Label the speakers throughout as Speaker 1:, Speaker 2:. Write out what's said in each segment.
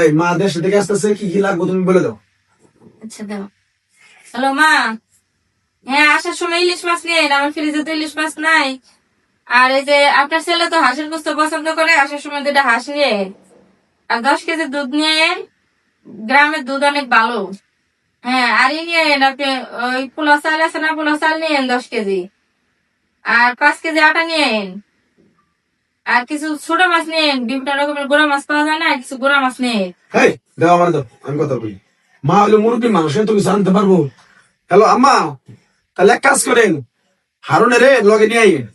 Speaker 1: এই মা দেশ থেকে আসতেছে, কি কি লাগবে তুমি বলে দাও।
Speaker 2: আচ্ছা দাও। হ্যালো মা, হ্যাঁ আসার সময় ইলিশ মাছ নিয়ে এন, আমার ফ্রিজে তো ইলিশ মাছ নাই। আর এই যে আপনার ছেলে তো হাঁসের গোস্ত পছন্দ করে, আসার সময় 2টা হাঁস নিয়ে এন। আর 10 কেজি দুধ নিয়ে এন, গ্রামের দুধ অনেক ভালো। হ্যাঁ আর নিয়ে এন আপনি, ওই পোলাও চাল আছে না, পোলাও চাল নিয়ে এন 10 কেজি। আর 5 কেজি আটা নিয়ে এন। আর কিছু ছোট মাছ নিয়ে এন, বিভিন্ন রকমের গোড়া মাছ পাওয়া যায় না, কিছু গোড়া মাছ নিয়ে এন।
Speaker 1: এই দাও আমার দাও, আমি কথা বলি। মা হলো মুরব্বী মানুষ, তো কিছু আনতে পারবো। হ্যালো আম্মা, তাহলে এক কাজ করেন, হারুনের লগে নিয়ে আইন।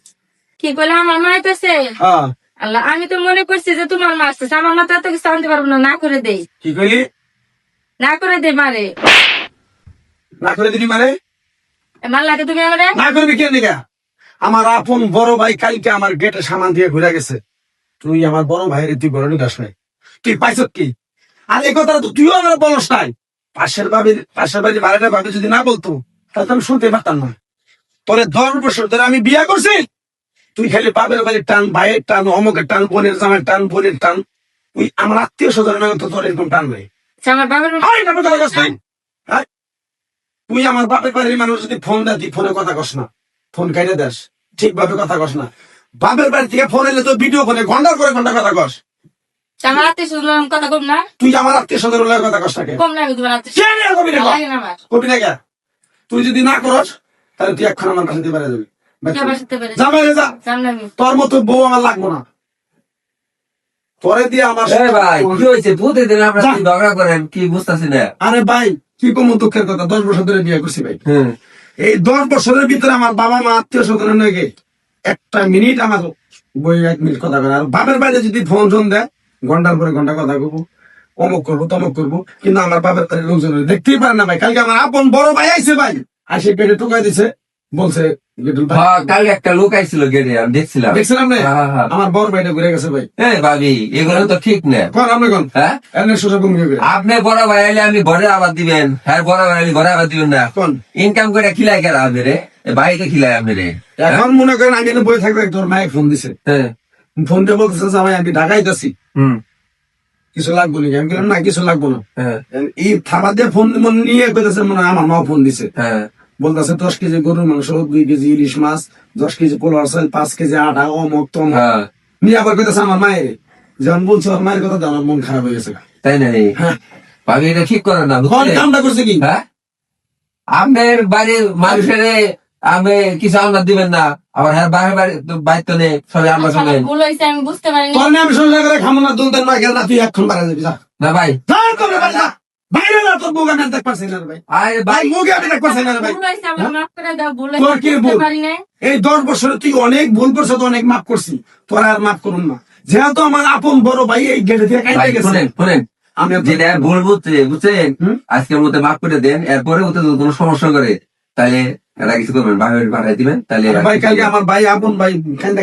Speaker 2: কি করলে আমার মা আইতেছে?
Speaker 1: হ্যাঁ
Speaker 2: আল্লাহ, আমি তো মনে করছি যে তোমার মা আসতেছে, আমার মা তো এত কিছু আনতে পারবো না, না করে দেই,
Speaker 1: কি কইলি?
Speaker 2: না করে দেই মারে।
Speaker 1: না করে দিবি মানে?
Speaker 2: মার লাগে তুমি আমারে?
Speaker 1: না করবি কেন দিকা? আমার আপন বড় ভাই কালকে আমার গেটে সামান দিয়ে ঘুরে গেছে। তুই আমার বড় ভাইয়ের তুই ঘরে নিকাস নাই, তুই পাইছ কি? আর এই কথাটা তো তুইও আমার বলস নাই। পাশের বাড়ির ভাড়াটা ভাবি যদি না বলতো, তাহলে তো আমি শুনতে পারতাম না। পরে 10 বছর ধরে আমি বিয়ে করছি, তুই খালি বাপের বাড়ির টান, ভাইয়ের টান, অমুকের টান, বোনের জামার টান, বোনের টান। তুই আমার আত্মীয় স্বজনের তো তোর এরকম টান নেই।
Speaker 2: আচ্ছা, আমার বাবার
Speaker 1: হ্যাঁ? তুই আমার বাপের বাড়ির মানুষ যদি ফোন দেয়, তুই ফোনে কথা কস না, ফোন কাইটে দেস, ঠিকভাবে কথা কস না। বাপের বাড়ি থেকে ফোন এলে তো ভিডিও ফোনে ঘন্টার পরে ঘন্টা কথা কস।
Speaker 2: আমার আত্মীয় স্বজন কথা কম না,
Speaker 1: তুই আমার আত্মীয় স্বজনের কথা কস থাকে
Speaker 2: কম না, আমি তোমার আত্মীয় লাগে না আমার।
Speaker 1: কবি না কে? তুই যদি না করস, তাহলে তুই এখন আমার কাছে বেড়ে যাবি।
Speaker 2: আমার সাথে বেড়ে
Speaker 1: যা বাইরে যা,
Speaker 2: জানলাম আমি।
Speaker 1: তোর মতো বউ আমার লাগবো না। পরে দিয়ে আমার
Speaker 3: ভাই কি হয়েছে? প্রতিদিন আপনার ঝগড়া করেন, কি বুঝতেছি না।
Speaker 1: আরে ভাই কি কম দুঃখের কথা, 10 বছর ধরে বিয়ে করছি ভাই।
Speaker 3: হ্যাঁ,
Speaker 1: এই 10 বছরের ভিতরে আমার বাবা মা আত্মীয় স্বজনের নাকি একটা মিনিট আমার বই 1 মিনিট কথা বলে। আর বাপের বাইরে যদি ফোন টোন দেয়, ঘন্টার পরে ঘন্টা কথা করবো, অমুক করবো তমুক করবো। কিন্তু আমার বাপের বাড়ির লোকজন দেখতেই পারে না ভাই। কালকে আমার আপন বড় ভাই আইছে ভাই, আসে পেটে টুকাই দিছে, বলছে
Speaker 3: কালকে একটা লোক আইছিল গেটে, আমি দেখছিলাম।
Speaker 1: দেখছিলাম না,
Speaker 3: হ্যাঁ, হ্যাঁ।
Speaker 1: আমার বড় ভাইটা ঘুরে গেছে ভাই।
Speaker 3: হ্যাঁ ভাবি, এগুলো তো ঠিক না।
Speaker 1: কোন আপনি কোন?
Speaker 3: হ্যাঁ,
Speaker 1: এমনি সোজা ভূমি করে
Speaker 3: আপনি বড় ভাই আইলে আমি ঘরে আবার দিবেন, হ্যাঁ বড় ভাই আইলে ঘরে আবার দিবেন না।
Speaker 1: কোন?
Speaker 3: ইনকাম করে খিলাই গেল আপনি রে, বাড়িতে খিলাই আপনি রে।
Speaker 1: এখন মনে করেন আমি এখানে বই থাকবে, তোর মায়ে ফোন দিছে,
Speaker 3: হ্যাঁ,
Speaker 1: ফোন দিয়ে বলতেছে যে আমি ঢাকায় যাচ্ছি,
Speaker 3: হুম,
Speaker 1: কিছু লাগবো নাকি? আমি বললাম না কিছু লাগবো না।
Speaker 3: হ্যাঁ,
Speaker 1: এই থাবা দিয়ে ফোন নিয়ে কইতেছে মনে হয় আমার মাও ফোন দিছে,
Speaker 3: হ্যাঁ,
Speaker 1: বলতেছে 10 কেজি গরুর মাংস, 2 কেজি ইলিশ মাছ, 10 কেজি পোলার চাল, 5 কেজি আটা, অমুক তমুক
Speaker 3: হ্যাঁ।
Speaker 1: নিয়ে আবার কইতেছে আমার মায়ের। যখন বলছে ওর মায়ের কথা, আমার মন খারাপ হয়ে গেছে।
Speaker 3: তাই নাই
Speaker 1: হ্যাঁ,
Speaker 3: ভাবি, এটা ঠিক করেন না,
Speaker 1: কোন
Speaker 3: বুঝলেন?
Speaker 1: কামটা করছে কি?
Speaker 3: হ্যাঁ, আপনার বাড়ির মানুষের আমি কিছু আমরা দিবেন না, আবার হ্যাঁ বাড়ির বাড়ি তো নেই, সবাই আমরা
Speaker 2: আচ্ছা, আমার
Speaker 3: শুনবেন
Speaker 2: ভুল হয়েছে, আমি বুঝতে পারিনি।
Speaker 1: তোর নিয়ে আমি সন্ধ্যা করে খামো না, দুলতেন না গেল না, তুই এখন বাড়া যাবি, যা
Speaker 3: না ভাই।
Speaker 1: যা তোর বাড়ি যা। বাইরে না, তোর বউ আমি দেখতে পারছি না রে ভাই।
Speaker 3: আরে
Speaker 1: ভাই
Speaker 3: ভাই,
Speaker 1: মুখে আমি দেখতে পারছি না রে ভাই।
Speaker 2: ভুল হয়েছে, আমার মাফ করে দাও, ভুল
Speaker 1: তোর
Speaker 2: হয়েছে,
Speaker 1: কি
Speaker 2: বুঝতে
Speaker 1: ভুল?
Speaker 2: পারি না।
Speaker 1: এই 10 বছরে তুই অনেক ভুল করছো, তো অনেক মাফ করছি, তোর আর মাফ করুন না। যেহেতু আমার আপন বড় ভাই এই গেটে দিয়ে
Speaker 3: ভাই
Speaker 1: কাইতে গেছে,
Speaker 3: শোনেন শোনেন,
Speaker 1: আমি আর
Speaker 3: যেটা ভুল বুঝছেন,
Speaker 1: হুম?
Speaker 3: আজকের মধ্যে মাফ করে দেন, এরপরে ওতে যদি কোনো সমস্যা করে তাহলে এটা কিছু করবেন, ভাই পাঠাই দিবেন, তাহলে
Speaker 1: আরে ভাই কালকে আমার ভাই আপন ভাই কাইতে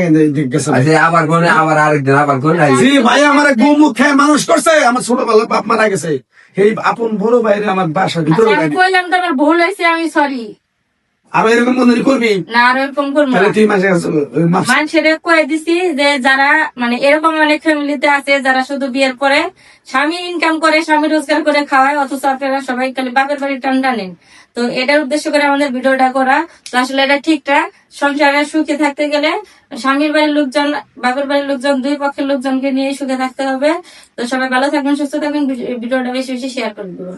Speaker 1: গেছে ভাই।
Speaker 3: আচ্ছা, আবার কোনে, আবার আরেকদিন আবার কোনে
Speaker 1: জি ভাই, আমার গোমুখ খেয়ে মানুষ করছে, আমার ছোটবেলায় বাপ মারা গেছে। এই আপন বড় ভাইরে আমার বাসার ভিতরে
Speaker 2: আচ্ছা, আমি কইলাম তো আমার ভুল হয়েছে, আমি সরি।
Speaker 1: আর এরকম মনে করবি,
Speaker 2: না আর এরকম করবো
Speaker 1: তাহলে
Speaker 2: না।
Speaker 1: তুই মাসে মাফ।
Speaker 2: মানুষের কয়ে দিছি যে যারা মানে এরকম অনেক ফ্যামিলিতে আছে যারা শুধু বিয়ের পরে স্বামী ইনকাম করে, স্বামী রোজগার করে খাওয়ায়, অথচ আপনারা সবাই খালি বাপের বাড়ির টান টানেন। তো এটার উদ্দেশ্য করে আমাদের ভিডিওটা করা। তো আসলে এটা ঠিকটা, সংসারে সুখে থাকতে গেলে স্বামীর বাড়ির লোকজন, বাপের বাড়ির লোকজন, দুই পক্ষের লোকজনকে নিয়ে সুখে থাকতে হবে। তো সবাই ভালো থাকবেন, সুস্থ থাকবেন, ভিডিওটা বেশি বেশি শেয়ার করে দেবো।